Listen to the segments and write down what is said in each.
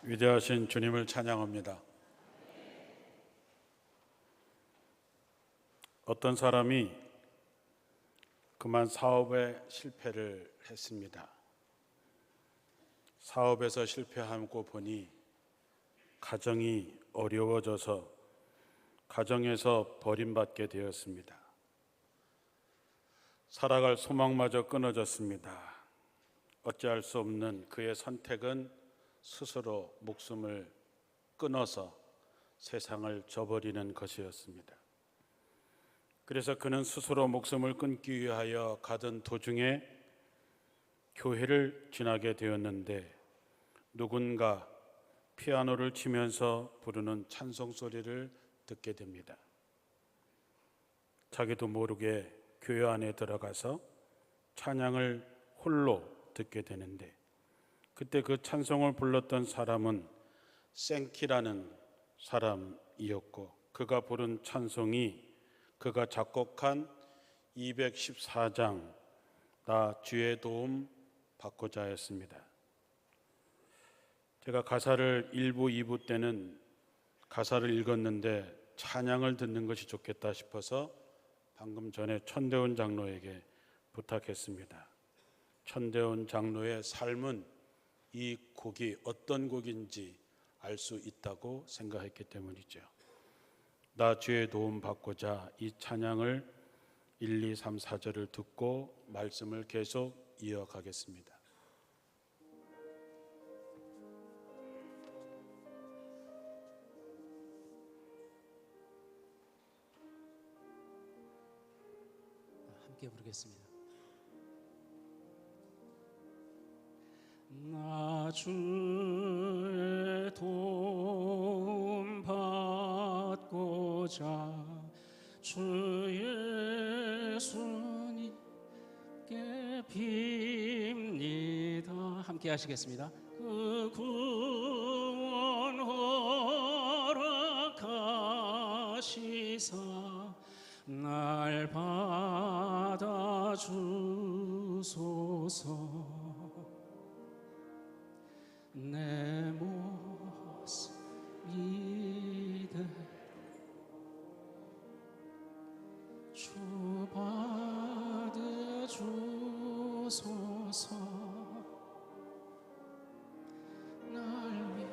위대하신 주님을 찬양합니다. 어떤 사람이 그만 사업에 실패를 했습니다. 사업에서 실패하고 보니 가정이 어려워져서 가정에서 버림받게 되었습니다. 살아갈 소망마저 끊어졌습니다. 어찌할 수 없는 그의 선택은 스스로 목숨을 끊어서 세상을 저버리는 것이었습니다. 그래서 그는 스스로 목숨을 끊기 위하여 가던 도중에 교회를 지나게 되었는데 누군가 피아노를 치면서 부르는 찬송 소리를 듣게 됩니다. 자기도 모르게 교회 안에 들어가서 찬양을 홀로 듣게 되는데 그때 그 찬송을 불렀던 사람은 생키라는 사람이었고 그가 부른 찬송이 그가 작곡한 214장 나 주의 도움 받고자 였습니다. 제가 가사를 1부, 2부 때는 가사를 읽었는데 찬양을 듣는 것이 좋겠다 싶어서 방금 전에 천대원 장로에게 부탁했습니다. 천대원 장로의 삶은 이 곡이 어떤 곡인지 알 수 있다고 생각했기 때문이죠. 나 주의 도움 받고자 이 찬양을 1, 2, 3, 4절을 듣고 말씀을 계속 이어가겠습니다. 함께 부르겠습니다. 나 주의 도움 받고자 주 예수님께 빕니다. 함께 하시겠습니다. 그 구원 허락하시사 날 받아주소서. 내 모습 이대로 주 받아주소서. 날 위해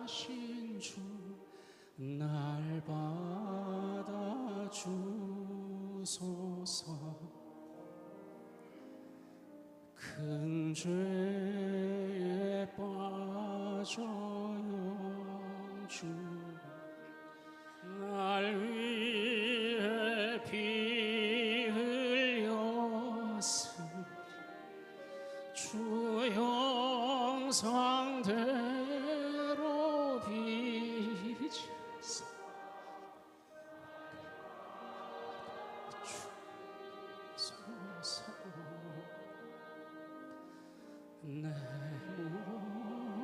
돌아가신 주 날 받아주소서. 큰 죄에 빠져 영주 날 위해 피 흘렸으니 주 형상대로 빚으사 주소서. 내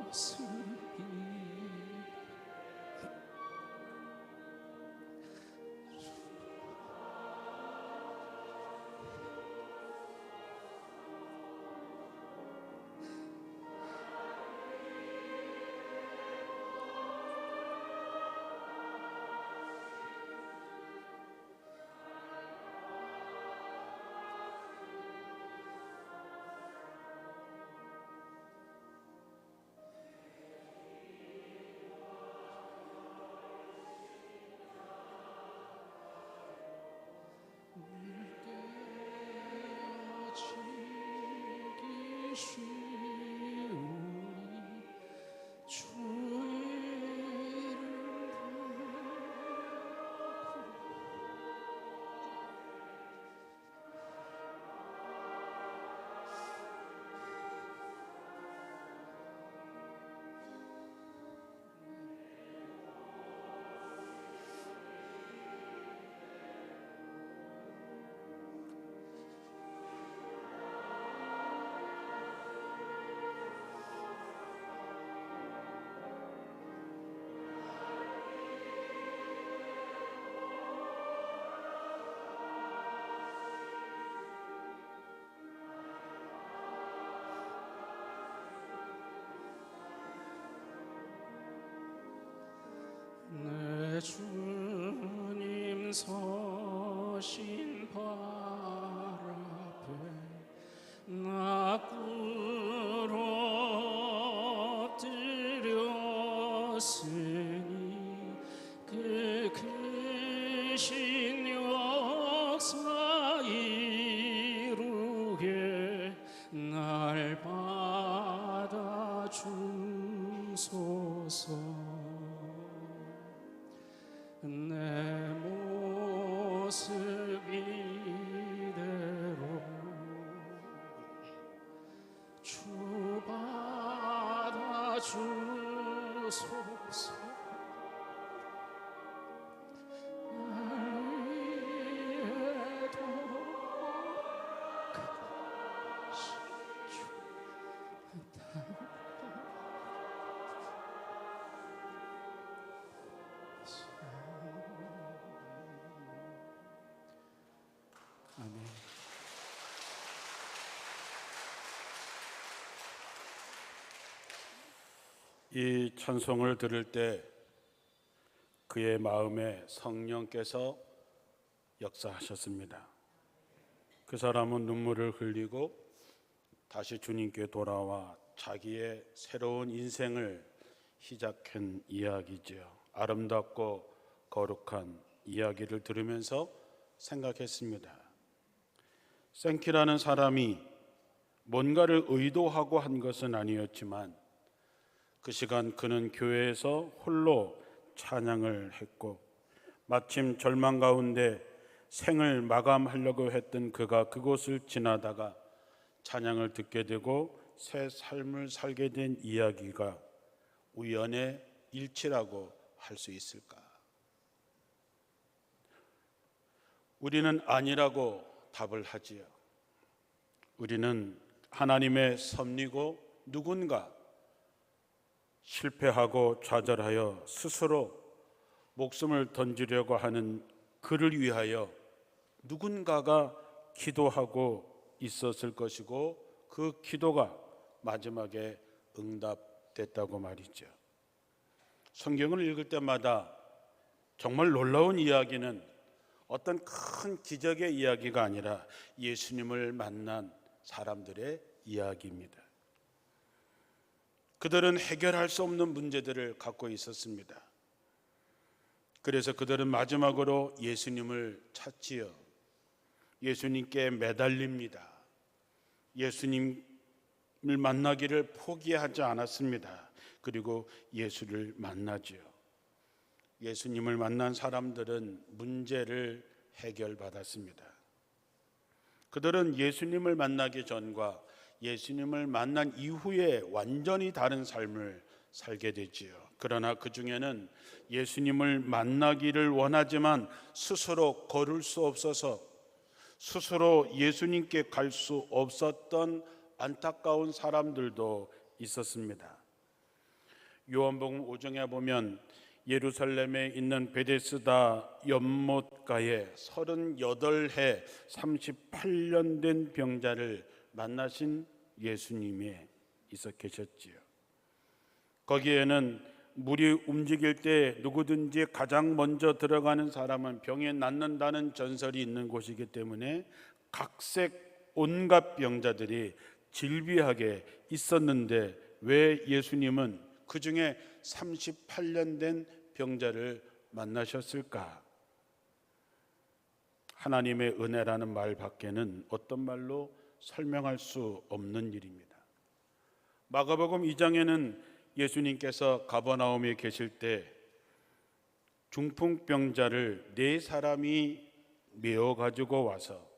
모습이 깨어지기 쉬우니 주의 이름 서신 발 앞에 나 부러뜨렸으니 그 크신 역사 이루게 날 받아주소서. 내 모습 이대로 주 받아주소서. 날 위해 돌아가신 주 아멘. 이 찬송을 들을 때 그의 마음에 성령께서 역사하셨습니다. 그 사람은 눈물을 흘리고 다시 주님께 돌아와 자기의 새로운 인생을 시작한 이야기지요. 아름답고 거룩한 이야기를 들으면서 생각했습니다. 생키라는 사람이 뭔가를 의도하고 한 것은 아니었지만 그 시간 그는 교회에서 홀로 찬양을 했고 마침 절망 가운데 생을 마감하려고 했던 그가 그곳을 지나다가 찬양을 듣게 되고 새 삶을 살게 된 이야기가 우연의 일치라고 할 수 있을까? 우리는 아니라고 답을 하지요. 우리는 하나님의 섭리고 누군가 실패하고 좌절하여 스스로 목숨을 던지려고 하는 그를 위하여 누군가가 기도하고 있었을 것이고 그 기도가 마지막에 응답됐다고 말이죠. 성경을 읽을 때마다 정말 놀라운 이야기는 어떤 큰 기적의 이야기가 아니라 예수님을 만난 사람들의 이야기입니다. 그들은 해결할 수 없는 문제들을 갖고 있었습니다. 그래서 그들은 마지막으로 예수님을 찾지요. 예수님께 매달립니다. 예수님을 만나기를 포기하지 않았습니다. 그리고 예수를 만나지요. 예수님을 만난 사람들은 문제를 해결받았습니다. 그들은 예수님을 만나기 전과 예수님을 만난 이후에 완전히 다른 삶을 살게 되지요. 그러나 그 중에는 예수님을 만나기를 원하지만 스스로 걸을 수 없어서 스스로 예수님께 갈 수 없었던 안타까운 사람들도 있었습니다. 요한복음 5장에 보면 예루살렘에 있는 베데스다 연못가에 38해 38년 된 병자를 만나신 예수님이 있어 계셨지요. 거기에는 물이 움직일 때 누구든지 가장 먼저 들어가는 사람은 병에 낫는다는 전설이 있는 곳이기 때문에 각색 온갖 병자들이 질비하게 있었는데 왜 예수님은 그 중에 38년 된 병자를 만나셨을까? 하나님의 은혜라는 말 밖에는 어떤 말로 설명할 수 없는 일입니다. 마가복음 2장에는 예수님께서 가버나움에 계실 때 중풍병자를 4사람이 메어 가지고 와서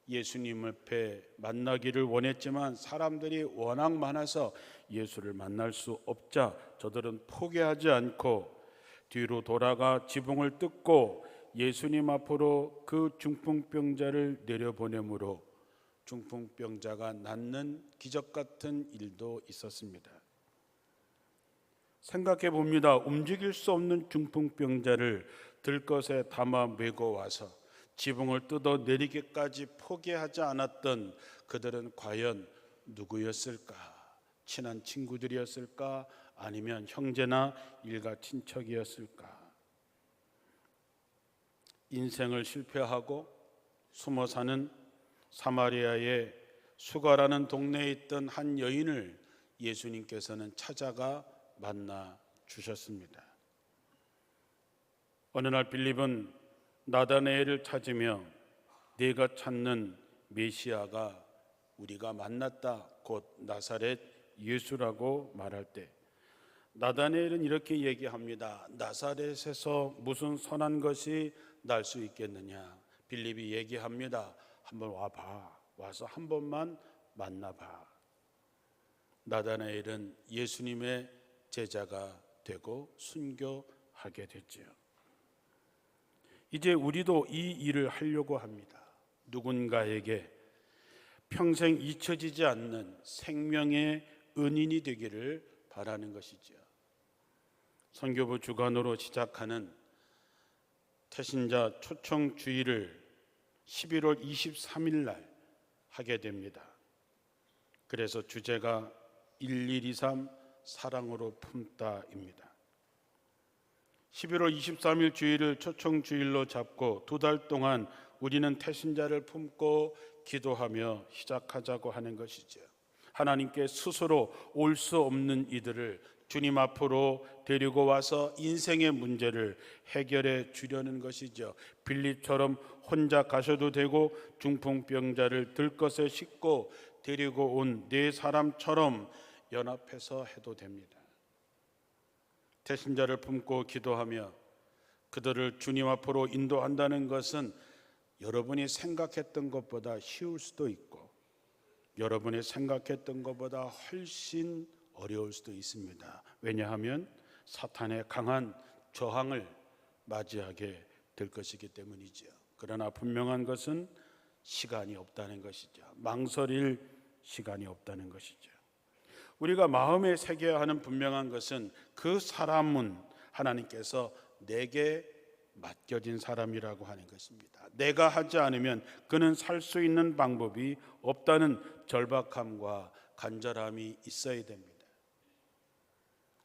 예수님 앞에 만나기를 원했지만 사람들이 워낙 많아서 예수를 만날 수 없자 저들은 포기하지 않고 뒤로 돌아가 지붕을 뜯고 예수님 앞으로 그 중풍병자를 내려보내므로 중풍병자가 낫는 기적 같은 일도 있었습니다. 생각해 봅니다. 움직일 수 없는 중풍병자를 들것에 담아 메고 와서 지붕을 뜯어 내리기까지 포기하지 않았던 그들은 과연 누구였을까? 친한 친구들이었을까? 아니면 형제나 일가 친척이었을까? 인생을 실패하고 숨어 사는 사마리아의 수가라는 동네에 있던 한 여인을 예수님께서는 찾아가 만나 주셨습니다. 어느 날 빌립은 나다나엘을 찾으며 네가 찾는 메시아가 우리가 만났다, 곧 나사렛 예수라고 말할 때 나다나엘은 이렇게 얘기합니다. 나사렛에서 무슨 선한 것이 날 수 있겠느냐. 빌립이 얘기합니다. 한번 와봐. 와서 한 번만 만나봐. 나다나엘은 예수님의 제자가 되고 순교하게 됐지요. 이제 우리도 이 일을 하려고 합니다. 누군가에게 평생 잊혀지지 않는 생명의 은인이 되기를 바라는 것이죠. 선교부 주관으로 시작하는 태신자 초청 주일을 11월 23일 날 하게 됩니다. 그래서 주제가 1123 사랑으로 품다입니다. 11월 23일 주일을 초청 주일로 잡고 2달 동안 우리는 태신자를 품고 기도하며 시작하자고 하는 것이죠. 하나님께 스스로 올 수 없는 이들을 주님 앞으로 데리고 와서 인생의 문제를 해결해 주려는 것이죠. 빌립처럼 혼자 가셔도 되고 중풍병자를 들것에 싣고 데리고 온 네 사람처럼 연합해서 해도 됩니다. 태신자를 품고 기도하며 그들을 주님 앞으로 인도한다는 것은 여러분이 생각했던 것보다 쉬울 수도 있고 여러분이 생각했던 것보다 훨씬 어려울 수도 있습니다. 왜냐하면 사탄의 강한 저항을 맞이하게 될 것이기 때문이죠. 그러나 분명한 것은 시간이 없다는 것이죠. 망설일 시간이 없다는 것이죠. 우리가 마음에 새겨야 하는 분명한 것은 그 사람은 하나님께서 내게 맡겨진 사람이라고 하는 것입니다. 내가 하지 않으면 그는 살 수 있는 방법이 없다는 절박함과 간절함이 있어야 됩니다.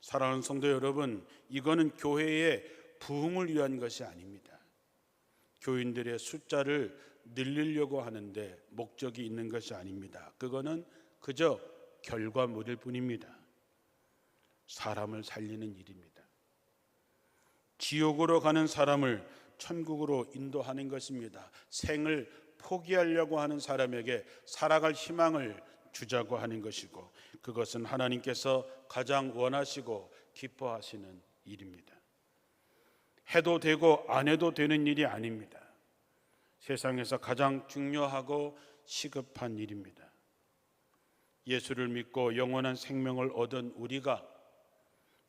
사랑하는 성도 여러분, 이거는 교회의 부흥을 위한 것이 아닙니다. 교인들의 숫자를 늘리려고 하는데 목적이 있는 것이 아닙니다. 그거는 그저 결과물일 뿐입니다. 사람을 살리는 일입니다. 지옥으로 가는 사람을 천국으로 인도하는 것입니다. 생을 포기하려고 하는 사람에게 살아갈 희망을 주자고 하는 것이고 그것은 하나님께서 가장 원하시고 기뻐하시는 일입니다. 해도 되고 안 해도 되는 일이 아닙니다. 세상에서 가장 중요하고 시급한 일입니다. 예수를 믿고 영원한 생명을 얻은 우리가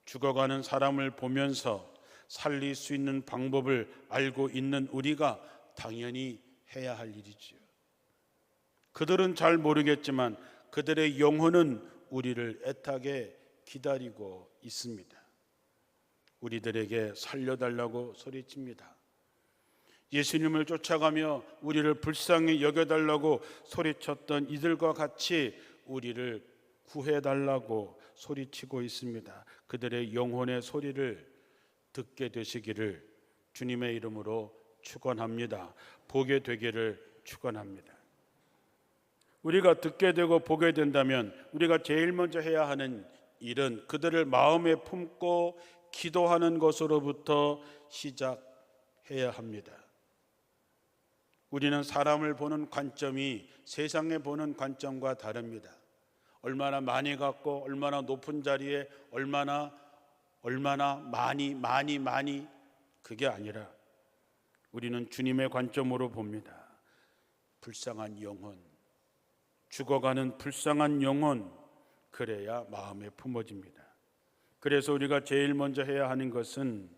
죽어가는 사람을 보면서 살릴 수 있는 방법을 알고 있는 우리가 당연히 해야 할 일이지요. 그들은 잘 모르겠지만 그들의 영혼은 우리를 애타게 기다리고 있습니다. 우리들에게 살려달라고 소리칩니다. 예수님을 쫓아가며 우리를 불쌍히 여겨달라고 소리쳤던 이들과 같이 우리를 구해달라고 소리치고 있습니다. 그들의 영혼의 소리를 듣게 되시기를 주님의 이름으로 축원합니다. 보게 되기를 축원합니다. 우리가 듣게 되고 보게 된다면 우리가 제일 먼저 해야 하는 일은 그들을 마음에 품고 기도하는 것으로부터 시작해야 합니다. 우리는 사람을 보는 관점이 세상에 보는 관점과 다릅니다. 얼마나 많이 갖고 얼마나 높은 자리에 얼마나 많이 그게 아니라 우리는 주님의 관점으로 봅니다. 불쌍한 영혼, 죽어가는 불쌍한 영혼, 그래야 마음에 품어집니다. 그래서 우리가 제일 먼저 해야 하는 것은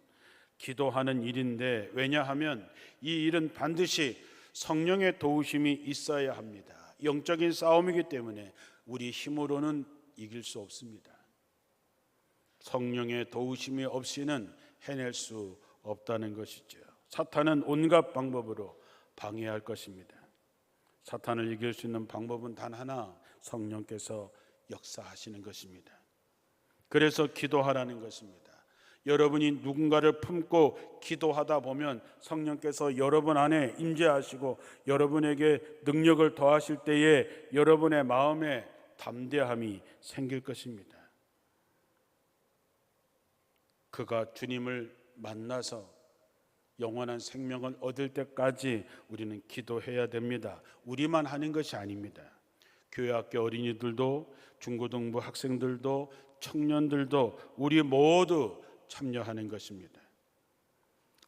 기도하는 일인데 왜냐하면 이 일은 반드시 성령의 도우심이 있어야 합니다. 영적인 싸움이기 때문에 우리 힘으로는 이길 수 없습니다. 성령의 도우심이 없이는 해낼 수 없다는 것이죠. 사탄은 온갖 방법으로 방해할 것입니다. 사탄을 이길 수 있는 방법은 단 하나, 성령께서 역사하시는 것입니다. 그래서 기도하라는 것입니다. 여러분이 누군가를 품고 기도하다 보면 성령께서 여러분 안에 임재하시고 여러분에게 능력을 더하실 때에 여러분의 마음에 담대함이 생길 것입니다. 그가 주님을 만나서 영원한 생명을 얻을 때까지 우리는 기도해야 됩니다. 우리만 하는 것이 아닙니다. 교회학교 어린이들도, 중고등부 학생들도, 청년들도 우리 모두 참여하는 것입니다.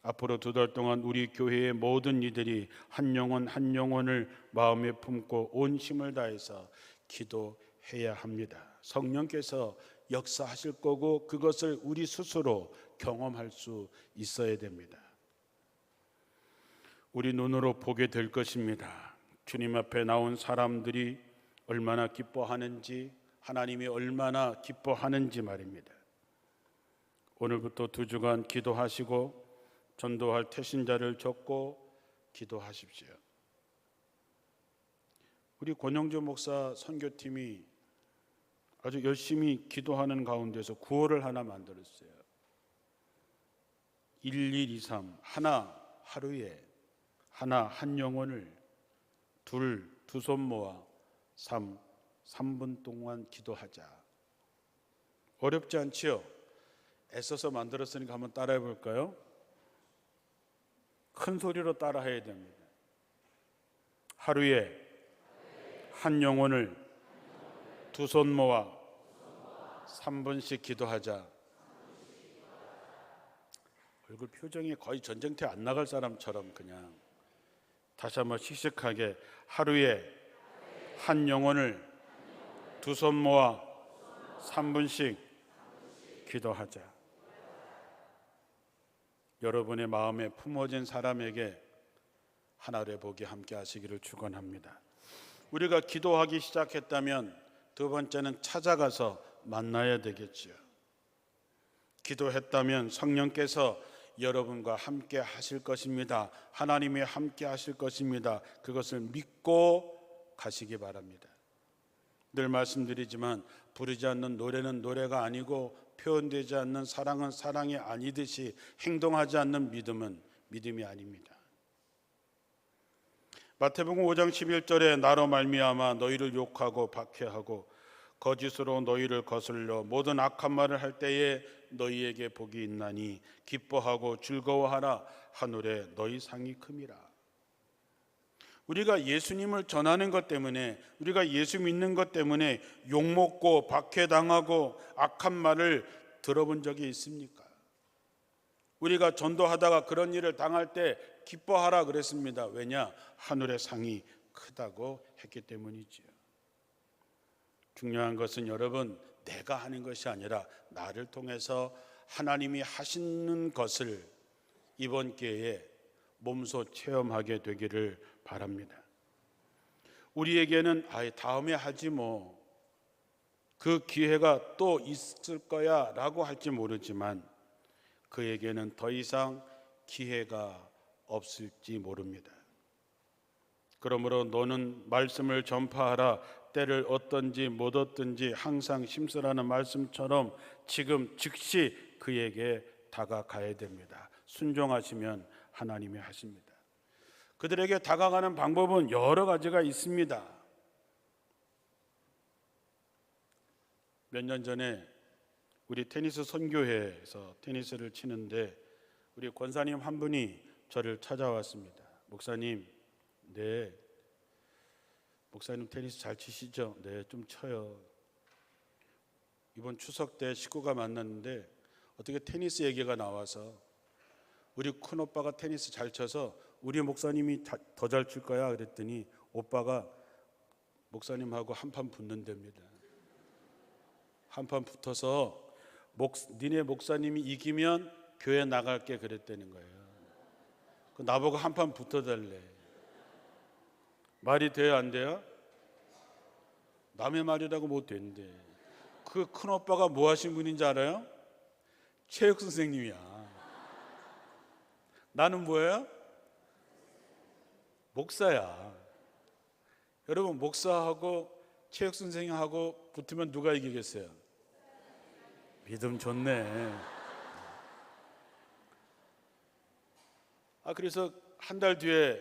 앞으로 2달 동안 우리 교회의 모든 이들이 한 영혼 한 영혼을 마음에 품고 온 힘을 다해서 기도해야 합니다. 성령께서 역사하실 거고 그것을 우리 스스로 경험할 수 있어야 됩니다. 우리 눈으로 보게 될 것입니다. 주님 앞에 나온 사람들이 얼마나 기뻐하는지, 하나님이 얼마나 기뻐하는지 말입니다. 오늘부터 2주간 기도하시고 전도할 태신자를 적고 기도하십시오. 우리 권영주 목사 선교팀이 아주 열심히 기도하는 가운데서 구호를 하나 만들었어요. 1123 하나 하루에 하나 한 영혼을 두 손 모아 3분 동안 기도하자. 어렵지 않지요? 애써서 만들었으니까 한번 따라해 볼까요? 큰 소리로 따라해야 됩니다. 하루에 한 영혼을 2손 모아 3분씩 기도하자. 얼굴 표정이 거의 전쟁터에 안 나갈 사람처럼 그냥 다시 한번 씩씩하게 하루에 한 영혼을 2손 모아 3분씩 기도하자. 여러분의 마음에 품어진 사람에게 하늘의 복이 함께 하시기를 축원합니다. 우리가 기도하기 시작했다면 2번째는 찾아가서 만나야 되겠지요. 기도했다면 성령께서 여러분과 함께 하실 것입니다. 하나님이 함께 하실 것입니다. 그것을 믿고 가시기 바랍니다. 늘 말씀드리지만 부르지 않는 노래는 노래가 아니고 표현되지 않는 사랑은 사랑이 아니듯이 행동하지 않는 믿음은 믿음이 아닙니다. 마태복음 5장 11절에 나로 말미암아 너희를 욕하고 박해하고 거짓으로 너희를 거슬려 모든 악한 말을 할 때에 너희에게 복이 있나니 기뻐하고 즐거워하라 하늘에 너희 상이 큼이라. 우리가 예수님을 전하는 것 때문에, 우리가 예수 믿는 것 때문에 욕먹고 박해당하고 악한 말을 들어본 적이 있습니까? 우리가 전도하다가 그런 일을 당할 때 기뻐하라 그랬습니다. 왜냐? 하늘의 상이 크다고 했기 때문이지요. 중요한 것은 여러분, 내가 하는 것이 아니라 나를 통해서 하나님이 하시는 것을 이번 기회에 몸소 체험하게 되기를 바랍니다. 우리에게는 다음에 하지 뭐, 그 기회가 또 있을 거야 라고 할지 모르지만 그에게는 더 이상 기회가 없을지 모릅니다. 그러므로 너는 말씀을 전파하라. 때를 얻든지 못 얻든지 항상 심쓰라는 말씀처럼 지금 즉시 그에게 다가가야 됩니다. 순종하시면 하나님이 하십니다. 그들에게 다가가는 방법은 여러 가지가 있습니다. 몇 년 전에 우리 테니스 선교회에서 테니스를 치는데 우리 권사님 한 분이 저를 찾아왔습니다. 목사님, 네, 목사님 테니스 잘 치시죠? 네, 좀 쳐요. 이번 추석 때 식구가 만났는데 어떻게 테니스 얘기가 나와서 우리 큰 오빠가 테니스 잘 쳐서 우리 목사님이 더 잘 칠 거야 그랬더니 오빠가 목사님하고 한판 붙는답니다. 한판 붙어서 니네 목사님이 이기면 교회 나갈게 그랬다는 거예요. 나보고 한판 붙어달래. 말이 돼요 안 돼요? 남의 말이라고 못 된대. 그 큰 오빠가 뭐 하신 분인지 알아요? 체육 선생님이야. 나는 뭐예요? 목사야. 여러분, 목사하고 체육 선생님하고 붙으면 누가 이기겠어요? 믿음 좋네. 그래서 한 달 뒤에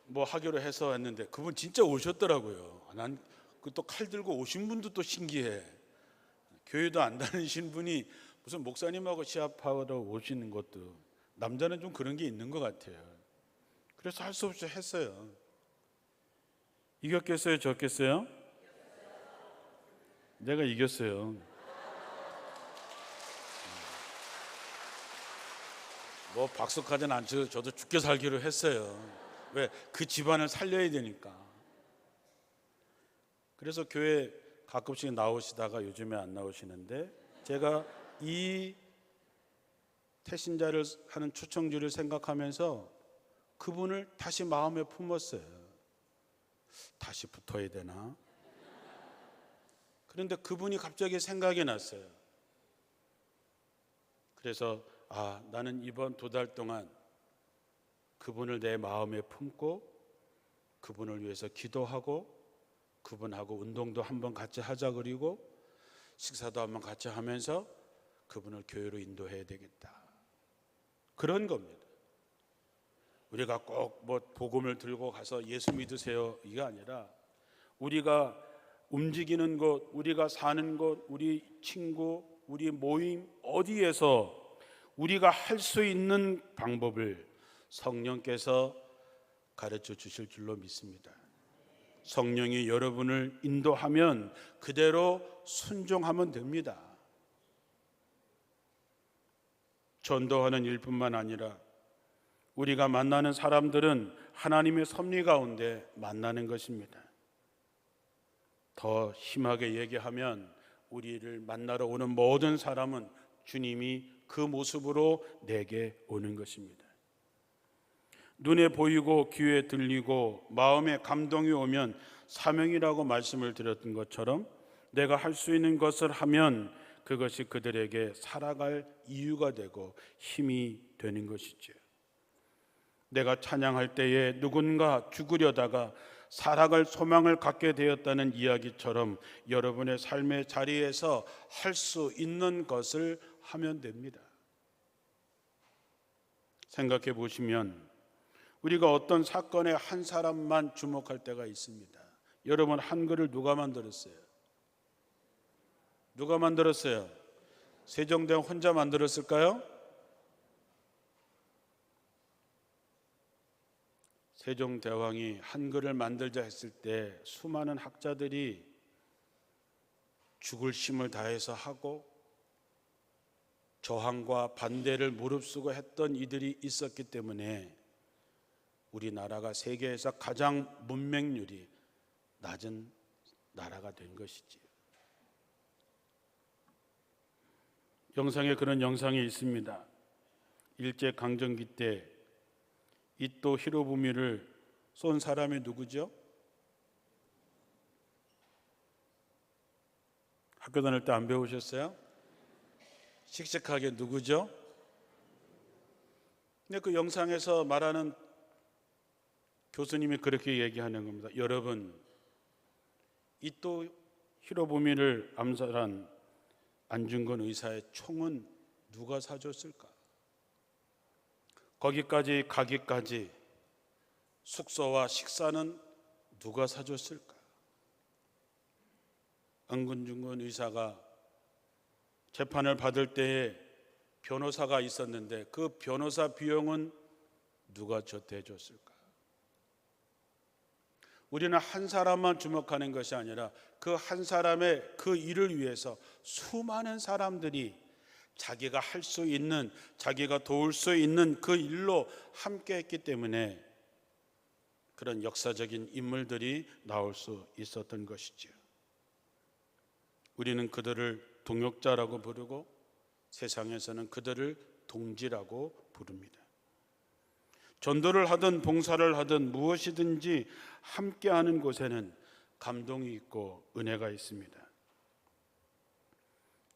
뭐 하기로 해서 했는데 그분 진짜 오셨더라고요. 난 그 또 칼 들고 오신 분도 또 신기해. 교회도 안 다니신 분이 무슨 목사님하고 시합하러 오시는 것도, 남자는 좀 그런 게 있는 것 같아요. 그래서 할 수 없이 했어요. 이겼겠어요? 졌겠어요? 내가 이겼어요. 뭐 박석하진 않죠. 저도 죽게 살기로 했어요. 왜? 그 집안을 살려야 되니까. 그래서 교회 가끔씩 나오시다가 요즘에 안 나오시는데, 제가 이 태신자를 하는 초청주를 생각하면서 그분을 다시 마음에 품었어요. 다시 붙어야 되나? 그런데 그분이 갑자기 생각이 났어요. 그래서 나는 이번 2달 동안 그분을 내 마음에 품고 그분을 위해서 기도하고 그분하고 운동도 한번 같이 하자, 그리고 식사도 한번 같이 하면서 그분을 교회로 인도해야 되겠다. 그런 겁니다. 우리가 꼭 뭐 복음을 들고 가서 예수 믿으세요 이게 아니라, 우리가 움직이는 곳, 우리가 사는 곳, 우리 친구, 우리 모임 어디에서 우리가 할 수 있는 방법을 성령께서 가르쳐 주실 줄로 믿습니다. 성령이 여러분을 인도하면 그대로 순종하면 됩니다. 전도하는 일뿐만 아니라 우리가 만나는 사람들은 하나님의 섭리 가운데 만나는 것입니다. 더 심하게 얘기하면 우리를 만나러 오는 모든 사람은 주님이 그 모습으로 내게 오는 것입니다. 눈에 보이고 귀에 들리고 마음에 감동이 오면 사명이라고 말씀을 드렸던 것처럼, 내가 할 수 있는 것을 하면 그것이 그들에게 살아갈 이유가 되고 힘이 되는 것이죠. 내가 찬양할 때에 누군가 죽으려다가 살아갈 소망을 갖게 되었다는 이야기처럼 여러분의 삶의 자리에서 할 수 있는 것을 하면 됩니다. 생각해 보시면 우리가 어떤 사건에 한 사람만 주목할 때가 있습니다. 여러분, 한글을 누가 만들었어요? 누가 만들었어요? 세종대왕 혼자 만들었을까요? 세종대왕이 한글을 만들자 했을 때 수많은 학자들이 죽을 힘을 다해서 하고 저항과 반대를 무릅쓰고 했던 이들이 있었기 때문에 우리나라가 세계에서 가장 문맹률이 낮은 나라가 된 것이지요. 영상에 그런 영상이 있습니다. 일제강점기 때 이토 히로부미를 쏜 사람이 누구죠? 학교 다닐 때 안 배우셨어요? 씩씩하게 누구죠? 근데 그 영상에서 말하는 교수님이 그렇게 얘기하는 겁니다. 여러분, 이토 히로부미를 암살한 안중근 의사의 총은 누가 사줬을까? 거기까지 가기까지 숙소와 식사는 누가 사줬을까? 안중근 의사가 재판을 받을 때에 변호사가 있었는데 그 변호사 비용은 누가 저태해 줬을까? 우리는 한 사람만 주목하는 것이 아니라 그 한 사람의 그 일을 위해서 수많은 사람들이 자기가 할 수 있는, 자기가 도울 수 있는 그 일로 함께 했기 때문에 그런 역사적인 인물들이 나올 수 있었던 것이죠. 우리는 그들을 동역자라고 부르고 세상에서는 그들을 동지라고 부릅니다. 전도를 하든 봉사를 하든 무엇이든지 함께하는 곳에는 감동이 있고 은혜가 있습니다.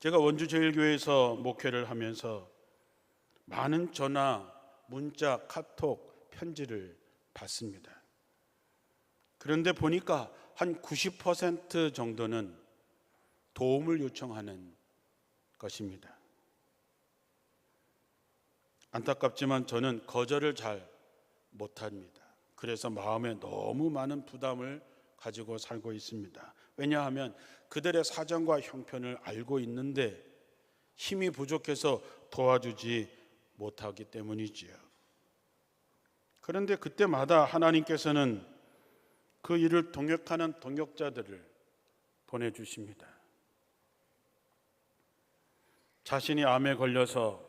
제가 원주제일교회에서 목회를 하면서 많은 전화, 문자, 카톡, 편지를 받습니다. 그런데 보니까 한 90% 정도는 도움을 요청하는 것입니다. 안타깝지만 저는 거절을 잘 못합니다. 그래서 마음에 너무 많은 부담을 가지고 살고 있습니다. 왜냐하면 그들의 사정과 형편을 알고 있는데 힘이 부족해서 도와주지 못하기 때문이지요. 그런데 그때마다 하나님께서는 그 일을 동역하는 동역자들을 보내주십니다. 자신이 암에 걸려서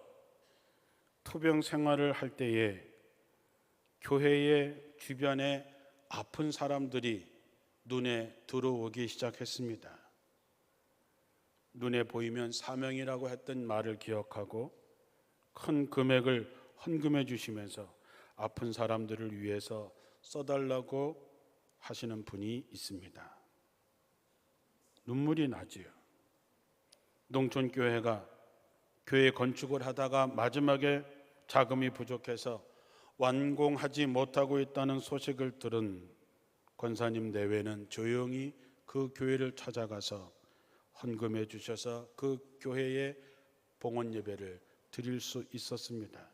투병 생활을 할 때에 교회의 주변에 아픈 사람들이 눈에 들어오기 시작했습니다. 눈에 보이면 사명이라고 했던 말을 기억하고 큰 금액을 헌금해 주시면서 아픈 사람들을 위해서 써달라고 하시는 분이 있습니다. 눈물이 나지요. 농촌교회가 교회 건축을 하다가 마지막에 자금이 부족해서 완공하지 못하고 있다는 소식을 들은 권사님 내외는 조용히 그 교회를 찾아가서 헌금해 주셔서 그 교회에 봉헌 예배를 드릴 수 있었습니다.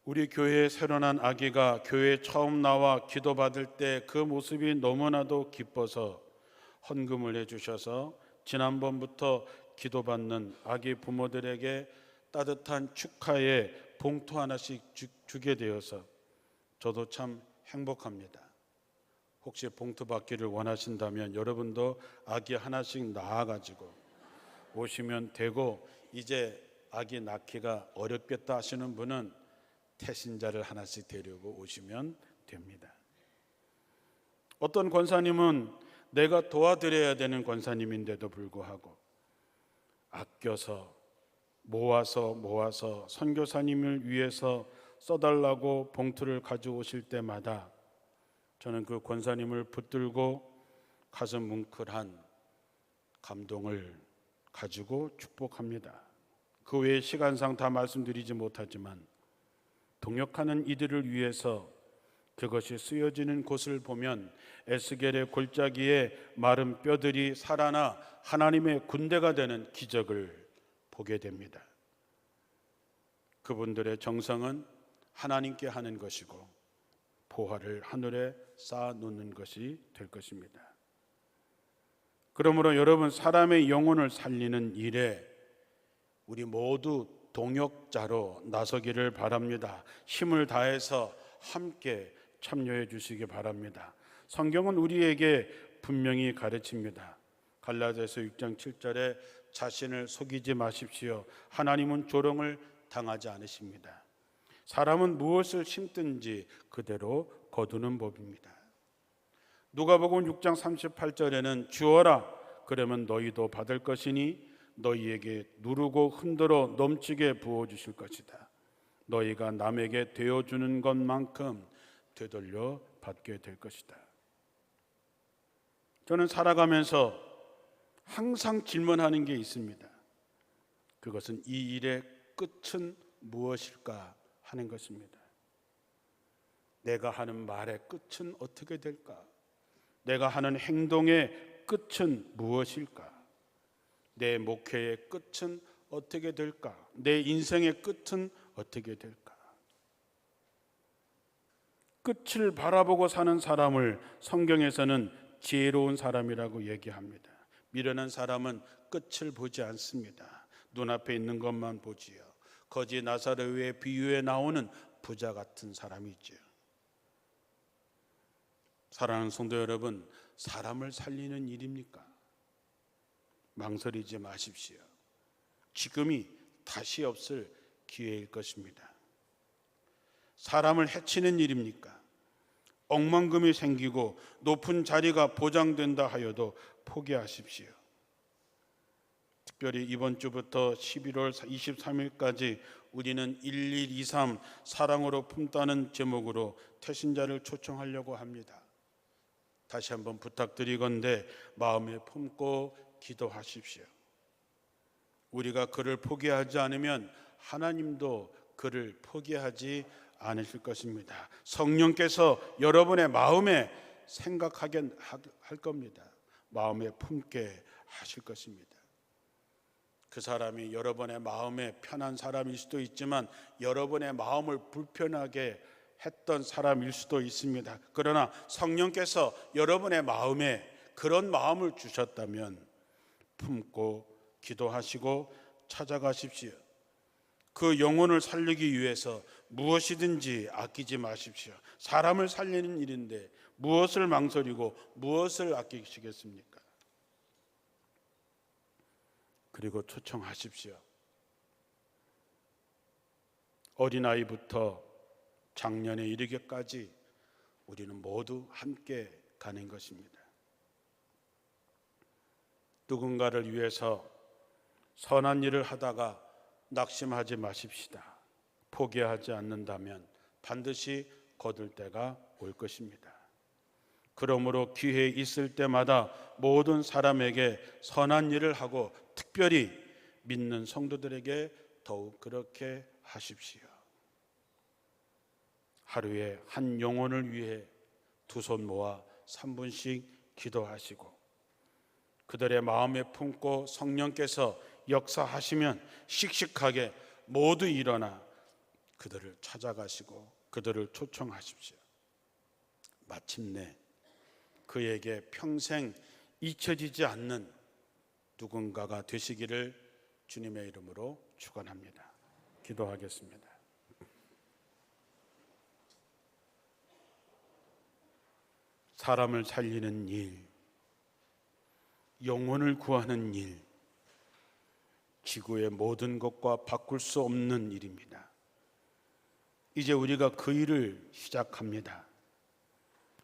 우리 교회에 새로 난 아기가 교회에 처음 나와 기도받을 때 그 모습이 너무나도 기뻐서 헌금을 해 주셔서 지난번부터 기도받는 아기 부모들에게 따뜻한 축하의 봉투 하나씩 주게 되어서 저도 참 행복합니다. 혹시 봉투 받기를 원하신다면 여러분도 아기 하나씩 낳아가지고 오시면 되고, 이제 아기 낳기가 어렵겠다 하시는 분은 태신자를 하나씩 데리고 오시면 됩니다. 어떤 권사님은 내가 도와드려야 되는 권사님인데도 불구하고 아껴서 모아서 선교사님을 위해서 써달라고 봉투를 가져오실 때마다 저는 그 권사님을 붙들고 가슴 뭉클한 감동을 가지고 축복합니다. 그 외에 시간상 다 말씀드리지 못하지만 동역하는 이들을 위해서 그것이 쓰여지는 곳을 보면 에스겔의 골짜기에 마른 뼈들이 살아나 하나님의 군대가 되는 기적을 보게 됩니다. 그분들의 정성은 하나님께 하는 것이고 보화를 하늘에 쌓아 놓는 것이 될 것입니다. 그러므로 여러분, 사람의 영혼을 살리는 일에 우리 모두 동역자로 나서기를 바랍니다. 힘을 다해서 함께 참여해 주시기 바랍니다. 성경은 우리에게 분명히 가르칩니다. 갈라디아서 6장 7절에 자신을 속이지 마십시오. 하나님은 조롱을 당하지 않으십니다. 사람은 무엇을 심든지 그대로 거두는 법입니다. 누가복음 6장 38절에는 주어라 그러면 너희도 받을 것이니 너희에게 누르고 흔들어 넘치게 부어주실 것이다. 너희가 남에게 되어주는 것만큼 되돌려 받게 될 것이다. 저는 살아가면서 항상 질문하는 게 있습니다. 그것은 이 일의 끝은 무엇일까 하는 것입니다. 내가 하는 말의 끝은 어떻게 될까? 내가 하는 행동의 끝은 무엇일까? 내 목회의 끝은 어떻게 될까? 내 인생의 끝은 어떻게 될까? 끝을 바라보고 사는 사람을 성경에서는 지혜로운 사람이라고 얘기합니다. 미련한 사람은 끝을 보지 않습니다. 눈앞에 있는 것만 보지요. 거지 나사로의 비유에 나오는 부자 같은 사람이지요. 사랑하는 성도 여러분, 사람을 살리는 일입니까? 망설이지 마십시오. 지금이 다시 없을 기회일 것입니다. 사람을 해치는 일입니까? 억만금이 생기고 높은 자리가 보장된다 하여도 포기하십시오. 특별히 이번 주부터 11월 23일까지 우리는 1123 사랑으로 품다는 제목으로 태신자를 초청하려고 합니다. 다시 한번 부탁드리건대 마음에 품고 기도하십시오. 우리가 그를 포기하지 않으면 하나님도 그를 포기하지 않으실 것입니다. 성령께서 여러분의 마음에 생각하게 할 겁니다. 마음에 품게 하실 것입니다. 그 사람이 여러분의 마음에 편한 사람일 수도 있지만 여러분의 마음을 불편하게 했던 사람일 수도 있습니다. 그러나 성령께서 여러분의 마음에 그런 마음을 주셨다면 품고 기도하시고 찾아가십시오. 그 영혼을 살리기 위해서 무엇이든지 아끼지 마십시오. 사람을 살리는 일인데 무엇을 망설이고 무엇을 아끼시겠습니까? 그리고 초청하십시오. 어린아이부터 장년에 이르기까지 우리는 모두 함께 가는 것입니다. 누군가를 위해서 선한 일을 하다가 낙심하지 마십시다. 포기하지 않는다면 반드시 거둘 때가 올 것입니다. 그러므로 기회 있을 때마다 모든 사람에게 선한 일을 하고 특별히 믿는 성도들에게 더욱 그렇게 하십시오. 하루에 한 영혼을 위해 두 손 모아 3분씩 기도하시고 그들의 마음에 품고 성령께서 역사하시면 씩씩하게 모두 일어나 그들을 찾아가시고 그들을 초청하십시오. 마침내 그에게 평생 잊혀지지 않는 누군가가 되시기를 주님의 이름으로 축원합니다. 기도하겠습니다. 사람을 살리는 일, 영혼을 구하는 일, 지구의 모든 것과 바꿀 수 없는 일입니다. 이제 우리가 그 일을 시작합니다.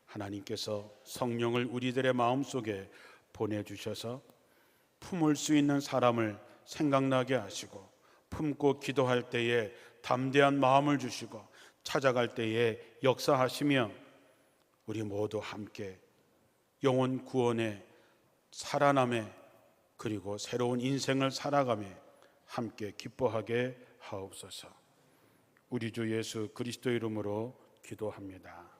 하나님께서 성령을 우리들의 마음속에 보내주셔서 품을 수 있는 사람을 생각나게 하시고 품고 기도할 때에 담대한 마음을 주시고 찾아갈 때에 역사하시며 우리 모두 함께 영혼 구원에 살아남에 그리고 새로운 인생을 살아가며 함께 기뻐하게 하옵소서. 우리 주 예수 그리스도 이름으로 기도합니다.